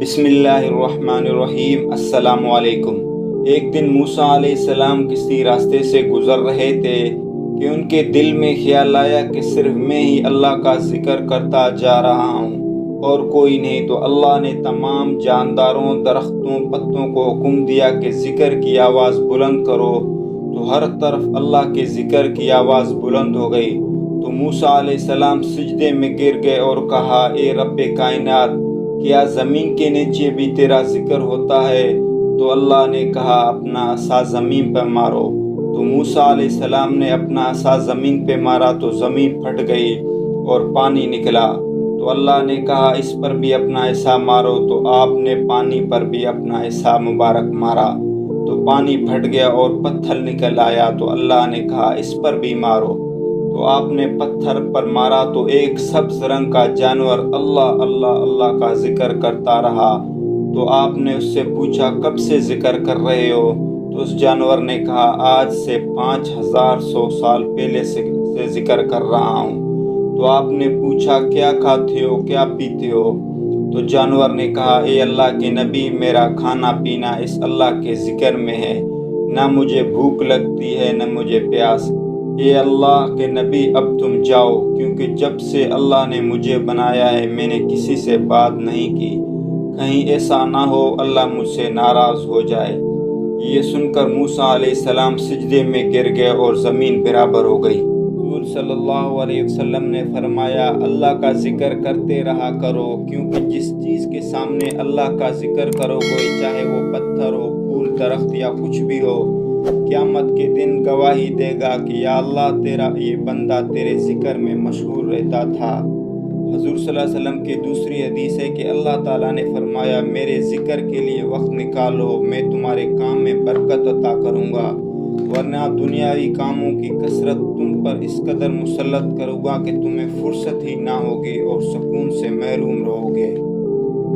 بسم اللہ الرحمن الرحیم۔ السلام علیکم۔ ایک دن موسیٰ علیہ السلام کسی راستے سے گزر رہے تھے کہ ان کے دل میں خیال آیا کہ صرف میں ہی اللہ کا ذکر کرتا جا رہا ہوں اور کوئی نہیں۔ تو اللہ نے تمام جانداروں، درختوں، پتوں کو حکم دیا کہ ذکر کی آواز بلند کرو، تو ہر طرف اللہ کے ذکر کی آواز بلند ہو گئی۔ تو موسیٰ علیہ السلام سجدے میں گر گئے اور کہا، اے رب کائنات، کیا زمین کے نیچے بھی تیرا ذکر ہوتا ہے؟ تو اللہ نے کہا، اپنا عصا زمین پہ مارو۔ تو موسیٰ علیہ السلام نے اپنا عصا زمین پہ مارا تو زمین پھٹ گئی اور پانی نکلا۔ تو اللہ نے کہا، اس پر بھی اپنا عصا مارو۔ تو آپ نے پانی پر بھی اپنا عصا مبارک مارا تو پانی پھٹ گیا اور پتھر نکل آیا۔ تو اللہ نے کہا، اس پر بھی مارو۔ تو آپ نے پتھر پر مارا تو ایک سبز رنگ کا جانور اللہ اللہ اللہ کا ذکر کرتا رہا۔ تو آپ نے اس سے پوچھا، کب سے ذکر کر رہے ہو؟ تو اس جانور نے کہا، آج سے 5100 سال پہلے سے ذکر کر رہا ہوں۔ تو آپ نے پوچھا، کیا کھاتے ہو، کیا پیتے ہو؟ تو جانور نے کہا، اے اللہ کے نبی، میرا کھانا پینا اس اللہ کے ذکر میں ہے، نہ مجھے بھوک لگتی ہے نہ مجھے پیاس۔ اے اللہ کے نبی، اب تم جاؤ، کیونکہ جب سے اللہ نے مجھے بنایا ہے میں نے کسی سے بات نہیں کی، کہیں ایسا نہ ہو اللہ مجھ سے ناراض ہو جائے۔ یہ سن کر موسیٰ علیہ السلام سجدے میں گر گئے اور زمین برابر ہو گئی۔ حضور صلی اللہ علیہ وسلم نے فرمایا، اللہ کا ذکر کرتے رہا کرو، کیونکہ جس چیز کے سامنے اللہ کا ذکر کرو گے، چاہے وہ پتھر ہو، پھول، درخت یا کچھ بھی ہو، قیامت کے دن گواہی دے گا کہ یا اللہ، تیرا یہ بندہ تیرے ذکر میں مشغول رہتا تھا۔ حضور صلی اللہ علیہ وسلم کی دوسری حدیث ہے کہ اللہ تعالیٰ نے فرمایا، میرے ذکر کے لیے وقت نکالو، میں تمہارے کام میں برکت عطا کروں گا، ورنہ دنیاوی کاموں کی کثرت تم پر اس قدر مسلط کروں گا کہ تمہیں فرصت ہی نہ ہوگی اور سکون سے محروم رہو گے۔